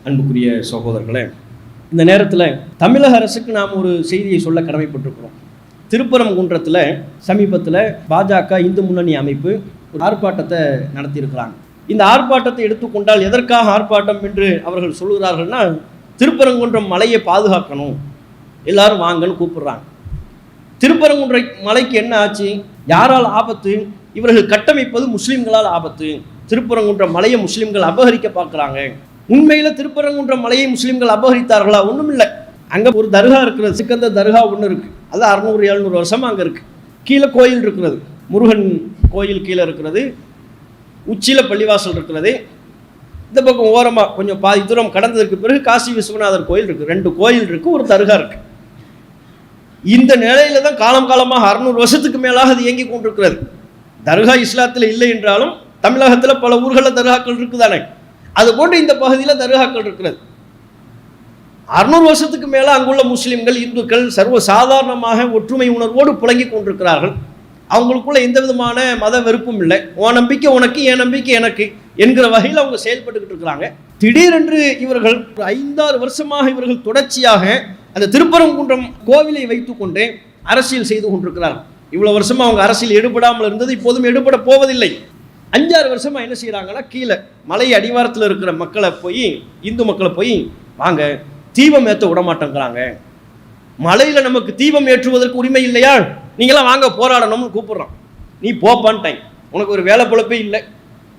அன்புக்குரிய சகோதரர்களே, இந்த நேரத்தில் தமிழக அரசுக்கு நாம் ஒரு செய்தியை சொல்ல கடமைப்பட்டிருக்கிறோம். திருப்பரங்குன்றத்தில் சமீபத்தில் பாஜக இந்து முன்னணி அமைப்பு ஒரு ஆர்ப்பாட்டத்தை நடத்தியிருக்கிறாங்க. இந்த ஆர்ப்பாட்டத்தை எடுத்துக்கொண்டால் எதற்காக ஆர்ப்பாட்டம் என்று அவர்கள் சொல்கிறார்கள்னா, திருப்பரங்குன்றம் மலையை பாதுகாக்கணும், எல்லாரும் வாங்கன்னு கூப்பிடுறாங்க. திருப்பரங்குன்ற மலைக்கு என்ன ஆச்சு? யாரால் ஆபத்து? இவர்கள் கட்டமைப்பது முஸ்லீம்களால் ஆபத்து. திருப்பரங்குன்ற மலையை முஸ்லீம்கள் அபகரிக்க பார்க்குறாங்க. உண்மையில் திருப்பரங்குன்ற மலையை முஸ்லீம்கள் அபகரித்தார்களா? ஒன்றும் இல்லை. அங்கே ஒரு தர்கா இருக்கிறது, சிக்கந்தர் தர்கா ஒன்று இருக்குது. அது 600-700 வருஷமாக அங்கே இருக்குது. கீழே கோயில் இருக்கிறது, முருகன் கோயில் கீழே இருக்கிறது, உச்சியில் பள்ளிவாசல் இருக்கிறது. இந்த பக்கம் ஓரமாக கொஞ்சம் பாதி தூரம் கடந்ததற்கு பிறகு காசி விஸ்வநாதர் கோயில் இருக்குது. 2 கோயில் இருக்குது, ஒரு தர்கா இருக்குது. இந்த நிலையில தான் காலம் காலமாக 600 வருஷத்துக்கு மேலாக அது இயங்கி கொண்டிருக்கிறது. தர்கா இஸ்லாத்தில் இல்லை என்றாலும் தமிழகத்தில் பல ஊர்களில் தர்காக்கள் இருக்குதானே, அது போன்று இந்த பகுதியில் தர்காக்கள் இருக்கிறது. 600 வருஷத்துக்கு மேலே அங்குள்ள முஸ்லீம்கள், இந்துக்கள் சர்வ சாதாரணமாக ஒற்றுமை உணர்வோடு புழங்கி கொண்டிருக்கிறார்கள். அவங்களுக்குள்ள எந்த விதமான மத வெறுப்பும் இல்லை. உன் நம்பிக்கை உனக்கு, என் நம்பிக்கை எனக்கு என்கிற வகையில் அவங்க செயல்பட்டுக்கிட்டு இருக்கிறாங்க. திடீரென்று இவர்கள் 5-6 வருஷமாக இவர்கள் தொடர்ச்சியாக அந்த திருப்பரங்குன்றம் கோவிலை வைத்துக்கொண்டு அரசியல் செய்து கொண்டிருக்கிறார்கள். இவ்வளோ வருஷமாக அவங்க அரசியல் எடுபடாமல் இருந்தது, இப்போதும் எடுபட போவதில்லை. 5-6 வருஷமாக என்ன செய்கிறாங்கன்னா, கீழே மலை அடிவாரத்தில் இருக்கிற மக்களை போய், இந்து மக்களை போய், வாங்க தீபம் ஏற்ற விடமாட்டேங்கிறாங்க. மலையில் நமக்கு தீபம் ஏற்றுவதற்கு உரிமை இல்லையா? நீங்களாம் வாங்க போராடணும்னு கூப்பிட்றான். நீ போப்பான்ட்டாங்க. உனக்கு ஒரு வேலை பொழப்பே இல்லை,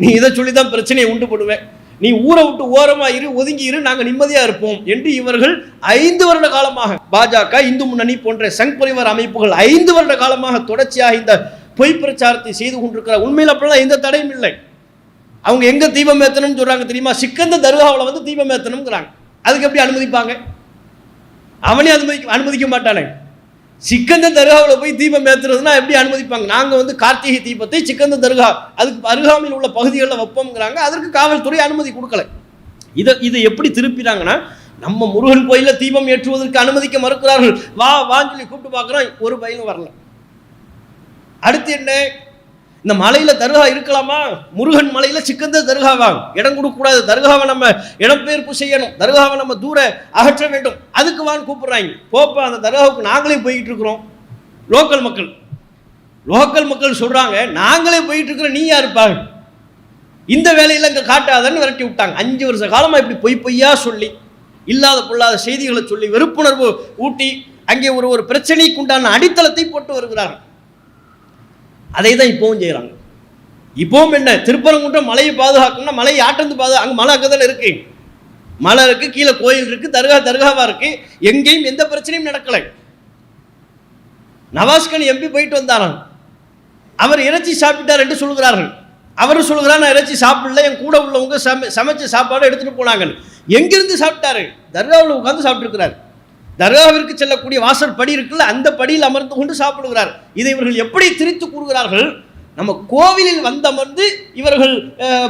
நீ இதை சொல்லி தான் பிரச்சனையை உண்டு பண்ணுவேன், நீ ஊரை விட்டு ஓரமாக இரு, ஒதுங்கி இரு, நாங்கள் நிம்மதியாக இருப்போம் என்று இவர்கள் 5 வருட காலமாக, பாஜக, இந்து முன்னணி போன்ற சங் பரிவார் அமைப்புகள் 5 வருட காலமாக தொடர்ச்சியாக இந்த பொய் பிரச்சாரத்தை செய்து கொண்டிருக்கிறார். உண்மையில் அப்படிலாம் எந்த தடையும் இல்லை. அவங்க எங்கே தீபம் ஏற்றணும்னு சொல்கிறாங்க தெரியுமா? சிக்கந்த தர்காவில் வந்து தீபம் ஏற்றணுங்கிறாங்க. அதுக்கு எப்படி அனுமதிப்பாங்க? அவனே அனுமதிக்க மாட்டானே. சிக்கந்த தர்காவில் போய் தீபம் ஏற்றுறதுனா எப்படி அனுமதிப்பாங்க? நாங்கள் வந்து கார்த்திகை தீபத்தை சிக்கந்த தர்கா அதுக்கு அருகாமையில் உள்ள பகுதிகளில் வைப்போம்ங்கிறாங்க. அதற்கு காவல்துறை அனுமதி கொடுக்கல. இதை எப்படி திருப்பினாங்கன்னா, நம்ம முருகன் கோயிலில் தீபம் ஏற்றுவதற்கு அனுமதிக்க மறுக்கிறார்கள். வான்னு சொல்லி கூப்பிட்டு பார்க்குறோம், ஒரு பையனும் வரல. அடுத்து என்ன? இந்த மலையில் தர்கா இருக்கலாமா? முருகன் மலையில் சிக்கந்த தர்காவா? இடம் கொடுக்கக்கூடாது, தர்காவை நம்ம இடம்பெயர்ப்பு செய்யணும், தர்காவை நம்ம தூர அகற்ற வேண்டும், அதுக்கு வான்னு கூப்பிடுறாங்க. போப்பா, அந்த தர்காவுக்கு நாங்களே போய்கிட்டு இருக்கிறோம். லோக்கல் மக்கள் சொல்கிறாங்க, நாங்களே போயிட்டு இருக்கிறோம், நீ யாருப்பாங்க? இந்த வேலையில் இங்கே காட்டாதன்னு விரட்டி விட்டாங்க. 5 வருஷ காலமாக இப்படி பொய்யா சொல்லி, இல்லாத பொல்லாத செய்திகளை சொல்லி, வெறுப்புணர்வு ஊட்டி அங்கே ஒரு பிரச்சனைக்கு உண்டான அடித்தளத்தை போட்டு வருகிறார்கள். அதை தான் இப்போவும் செய்கிறாங்க. இப்போவும் என்ன, திருப்பரங்குன்றம் மலையை பாதுகாக்கணும்னா மலையை ஆட்டந்து அங்கே மலை அங்கே தானே இருக்கு, மலை இருக்கு, கீழே கோயில் இருக்கு, தர்காவா இருக்கு, எங்கேயும் எந்த பிரச்சனையும் நடக்கலை. நவாஸ்கன் எம்பி போயிட்டு வந்தாராம், அவர் இறைச்சி சாப்பிட்டார் என்று சொல்கிறார்கள். அவர் சொல்கிறார், நான் இறைச்சி சாப்பிடல, என் கூட உள்ளவங்க சமைச்ச சாப்பாடு எடுத்துட்டு போனாங்கன்னு. எங்கிருந்து சாப்பிட்டாரு? தர்காவில் உட்கார்ந்து சாப்பிட்டுருக்கிறார். தர்காவிற்கு செல்லக்கூடிய வாசல் படி இருக்குல்ல, அந்த படியில் அமர்ந்து கொண்டு சாப்பிடுகிறார். இதை இவர்கள் எப்படி திரித்து கூறுகிறார்கள்? நம்ம கோவிலில் வந்தமர்ந்து இவர்கள்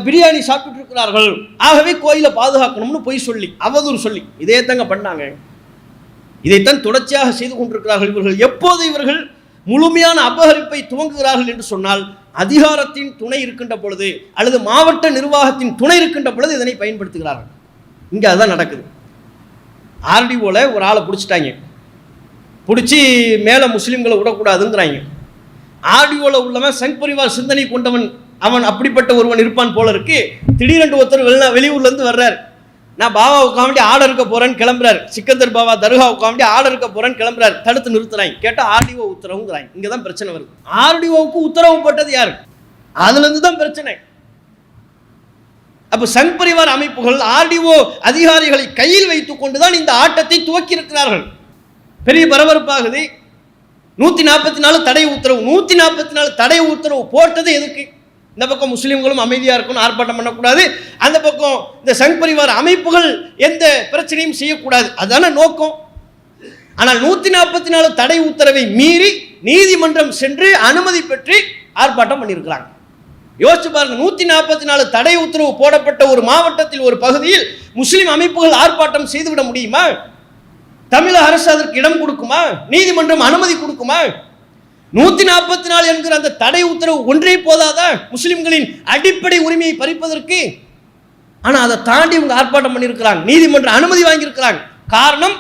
பிரியாணி சாப்பிட்டு இருக்கிறார்கள், ஆகவே கோயிலை பாதுகாக்கணும்னு பொய் சொல்லி, அவதூறு சொல்லி இதே தாங்க பண்ணாங்க. இதைத்தான் தொடர்ச்சியாக செய்து கொண்டிருக்கிறார்கள். இவர்கள் எப்போது இவர்கள் முழுமையான அபகரிப்பை துவங்குகிறார்கள் என்று சொன்னால், அதிகாரத்தின் துணை இருக்கின்ற பொழுது அல்லது மாவட்ட நிர்வாகத்தின் துணை இருக்கின்ற பொழுது இதனை பயன்படுத்துகிறார்கள். இங்கே அதுதான் நடக்குது. ஆர்டிஓவில் ஒரு ஆளை பிடிச்சிட்டாங்க, பிடிச்சி மேலே முஸ்லீம்களை விடக்கூடாதுங்கிறாங்க. ஆர்டிஓவில் உள்ளவன் சங் பரிவார் சிந்தனை கொண்டவன், அவன் அப்படிப்பட்ட ஒருவன் இருப்பான் போல இருக்கு. திடீரென்று ஒருத்தர் வெளியூர்லேருந்து வர்றார், நான் பாபாவுக்கு வேண்டி ஆர்டர் இருக்க போகிறேன்னு கிளம்புறாரு. சிக்கந்தர் பாபா தர்காவுக்கு வேண்டி ஆர்டர் இருக்க போகிறேன்னு கிளம்புறாரு. தடுத்து நிறுத்துறாங்க. கேட்டால் ஆர்டிஓ உத்தரவுங்கிறாங்க. இங்கே தான் பிரச்சனை வருது. ஆர்டிஓவுக்கு உத்தரவு போட்டது யார்? அதுலேருந்து தான் பிரச்சனை. அப்போ சங் பரிவார் அமைப்புகள் ஆர்டிஓ அதிகாரிகளை கையில் வைத்துக் கொண்டுதான் இந்த ஆட்டத்தை துவக்கி இருக்கிறார்கள். பெரிய பரபரப்பாகுது. 144 தடை உத்தரவு, 144 தடை உத்தரவு போட்டது எதுக்கு? இந்த பக்கம் முஸ்லீம்களும் அமைதியாக இருக்கணும், ஆர்ப்பாட்டம் பண்ணக்கூடாது, அந்த பக்கம் இந்த சங் பரிவார் அமைப்புகள் எந்த பிரச்சனையும் செய்யக்கூடாது, அதுதான நோக்கம். ஆனால் 144 தடை உத்தரவை மீறி நீதிமன்றம் சென்று அனுமதி பெற்று ஆர்ப்பாட்டம் பண்ணியிருக்கிறாங்க. யோசிச்சு பாருங்க, 144 தடை உத்தரவு போடப்பட்ட ஒரு மாவட்டத்தில், ஒரு பகுதியில் முஸ்லிம் அமைப்புகள் ஆர்ப்பாட்டம் செய்துவிட முடியுமா? தமிழக அரசு அதற்கு இடம் கொடுக்குமா? நீதிமன்றம் அனுமதி கொடுக்குமா? 144 என்கிற அந்த தடை உத்தரவு ஒன்றே போதாதா முஸ்லிம்களின் அடிப்படை உரிமையை பறிப்பதற்கு? ஆனால் அதை தாண்டி இவங்க ஆர்ப்பாட்டம் பண்ணியிருக்கிறாங்க, நீதிமன்ற அனுமதி வாங்கியிருக்கிறாங்க. காரணம்,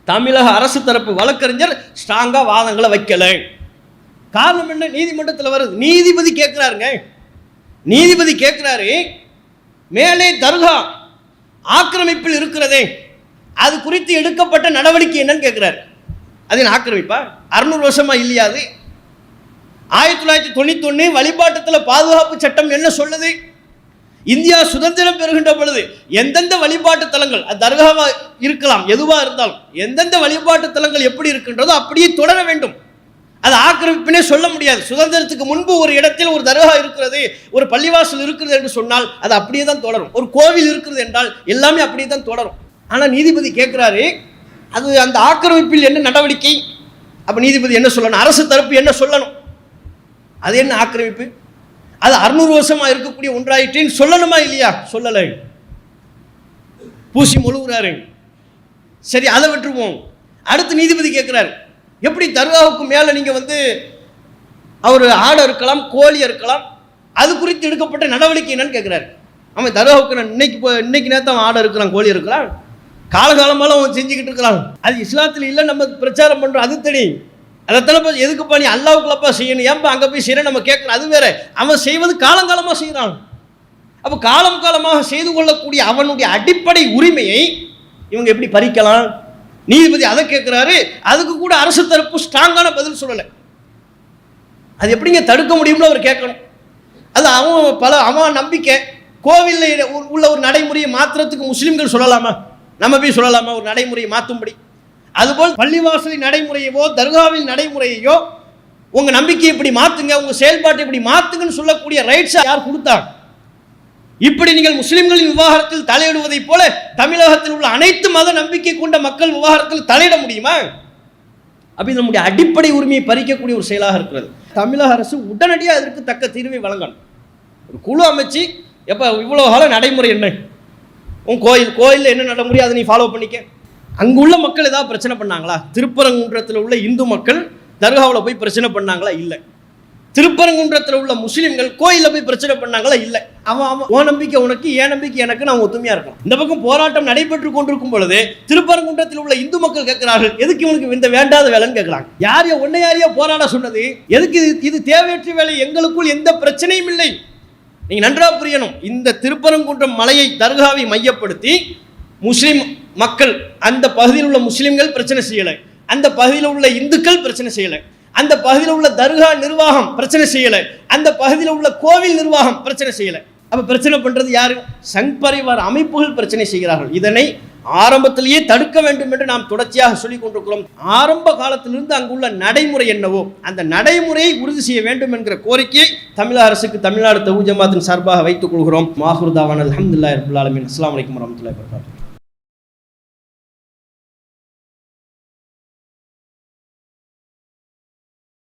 தமிழக அரசு தரப்பு வழக்கறிஞர் ஸ்ட்ராங்காக வாதங்களை வைக்கல. காரணம் என்ன? நீதிமன்றத்தில் வருது. நீதிபதி கேட்குறாருங்க, நீதிபதி கேட்குறாரு, மேலே தர்கா ஆக்கிரமிப்பில் இருக்கிறதே அது குறித்து எடுக்கப்பட்ட நடவடிக்கை என்னன்னு கேட்குறாரு. அது என்ன ஆக்கிரமிப்பா? 600 வருஷமா இல்லையா? அது 1991 வழிபாட்டுத்தில் பாதுகாப்பு சட்டம் என்ன சொல்லுது? இந்தியா சுதந்திரம் பெறுகின்ற பொழுது எந்தெந்த வழிபாட்டு தலங்கள், அது தர்காவா இருக்கலாம், எதுவா இருந்தாலும் எந்தெந்த வழிபாட்டு தலங்கள் எப்படி இருக்கின்றதோ அப்படியே தொடர வேண்டும். அது ஆக்கிரமிப்பினே சொல்ல முடியாது. சுதந்திரத்துக்கு முன்பு ஒரு இடத்தில் ஒரு தர்கா இருக்கிறது, ஒரு பள்ளிவாசல் இருக்கிறது என்று சொன்னால் அது அப்படியே தான் தொடரும். ஒரு கோவில் இருக்கிறது என்றால் எல்லாமே அப்படியே தான் தொடரும். ஆனால் நீதிபதி கேட்குறாரு, அது அந்த ஆக்கிரமிப்பில் என்ன நடவடிக்கை? அப்போ நீதிபதி என்ன சொல்லணும்? அரசு தரப்பு என்ன சொல்லணும்? அது என்ன ஆக்கிரமிப்பு? அது 600 வருஷமா இருக்கக்கூடிய ஒன்றாயிற்றின்னு சொல்லணுமா இல்லையா? சொல்லலை, பூசி மொழுகிறாரு. சரி, அதை விட்டுருவோம். அடுத்து நீதிபதி கேட்குறாரு, எப்படி தர்காவுக்கு மேலே நீங்கள் அவர் ஆடை இருக்கலாம், கோழி இருக்கலாம், அது குறித்து எடுக்கப்பட்ட நடவடிக்கை என்னன்னு கேட்குறாரு. அவன் தர்காவுக்கு நான் இன்னைக்கு நேரத்தை அவன் ஆடை இருக்கிறான், கோழி இருக்கலாம், காலகாலமால அவன் செஞ்சுக்கிட்டு இருக்கலாம். அது இஸ்லாத்தில் இல்லை, நம்ம பிரச்சாரம் பண்ணுறோம், அது தனி. அதைத்தானப்பா எதுக்குப்பா நீ அல்லாவுக்குள்ளப்பா செய்யணும், ஏன்பா அங்கே போய் செய்யணும் நம்ம கேட்கணும், அது வேற. அவன் செய்வது காலங்காலமாக செய்கிறான். அப்போ காலம் காலமாக செய்து கொள்ளக்கூடிய அவனுடைய அடிப்படை உரிமையை இவங்க எப்படி பறிக்கலாம்? நீதிபதி அதை கேட்குறாரு. அதுக்கு கூட அரசு தரப்பு ஸ்ட்ராங்கான பதில் சொல்லலை. அது எப்படிங்க தடுக்க முடியும்னு அவர் கேட்கணும். அது அவன் நம்பிக்கை. கோவிலில் உள்ள ஒரு நடைமுறையை மாற்றுறதுக்கு முஸ்லீம்கள் சொல்லலாமா? நம்ம போய் சொல்லலாமா ஒரு நடைமுறையை மாற்றும்படி? அதுபோல் பள்ளிவாசலின் நடைமுறையவோ தர்காவின் நடைமுறையோ உங்கள் நம்பிக்கையை இப்படி மாற்றுங்க, உங்கள் செயல்பாட்டை இப்படி மாற்றுங்கன்னு சொல்லக்கூடிய ரைட்ஸை யார் கொடுத்தாங்க? இப்படி நீங்கள் முஸ்லிம்களின் விவகாரத்தில் தலையிடுவதைப் போல தமிழகத்தில் உள்ள அனைத்து மத நம்பிக்கை கொண்ட மக்கள் விவகாரத்தில் தலையிட முடியுமா? அப்படி நம்முடைய அடிப்படை உரிமையை பறிக்கக்கூடிய ஒரு செயலாக இருக்கிறது. தமிழக அரசு உடனடியாக அதற்கு தக்க தீர்வை வழங்கணும். ஒரு குழு அமைச்சு, எப்போ இவ்வளோ காலம் நடைமுறை என்ன, உன் கோயிலில் என்ன நடைமுறை அதை நீ ஃபாலோ பண்ணிக்க. அங்குள்ள மக்கள் ஏதாவது பிரச்சனை பண்ணாங்களா? திருப்பரங்குன்றத்தில் உள்ள இந்து மக்கள் தர்காவில் போய் பிரச்சனை பண்ணாங்களா? இல்லை. திருப்பரங்குன்றத்தில் உள்ள முஸ்லீம்கள் கோயிலில் போய் பிரச்சனை பண்ணாங்களா? இல்லை. அவன் ஓ நம்பிக்கை உனக்கு, ஏன் நம்பிக்கை எனக்கு, நான் ஒத்துமையாக இருக்கும். இந்த பக்கம் போராட்டம் நடைபெற்று கொண்டிருக்கும் பொழுது திருப்பரங்குன்றத்தில் உள்ள இந்து மக்கள் கேட்கிறார்கள், எதுக்கு இவனுக்கு இந்த வேண்டாத வேலைன்னு கேட்கிறாங்க. யாரையோ போராட சொன்னது எதுக்கு? இது தேவையற்ற வேலை, எங்களுக்குள் எந்த பிரச்சனையும் இல்லை. நீங்கள் நன்றாக புரியணும். இந்த திருப்பரங்குன்றம் மலையை தர்காவை மையப்படுத்தி முஸ்லீம் மக்கள், அந்த பகுதியில் உள்ள முஸ்லீம்கள் பிரச்சனை செய்யலை, அந்த பகுதியில் உள்ள இந்துக்கள் பிரச்சனை செய்யலை, அந்த பகுதியில் உள்ள தர்கா நிர்வாகம் பிரச்சனை செய்யலை, அந்த பகுதியில் உள்ள கோவில் நிர்வாகம் பிரச்சனை செய்யலை. அப்போ பிரச்சனை பண்ணுறது யாரு? சங் பரிவார் அமைப்புகள் பிரச்சனை செய்கிறார்கள். இதனை ஆரம்பத்திலேயே தடுக்க வேண்டும் என்று நாம் தொடர்ச்சியாக சொல்லிக் கொண்டிருக்கிறோம். ஆரம்ப காலத்திலிருந்து அங்குள்ள நடைமுறை என்னவோ அந்த நடைமுறையை உறுதி செய்ய வேண்டும் என்கிற கோரிக்கையை தமிழக அரசுக்கு தமிழ்நாடு தவ்ஹீத் ஜமாத்தின் சார்பாக வைத்துக் கொள்கிறோம். மாஹூர் தாவான் அல்ஹம்துலில்லாஹி ரப்பில் ஆலமீன். அஸ்ஸலாமு அலைக்கும் வரஹ்மத்துல்லாஹி வபரகாத்துஹு.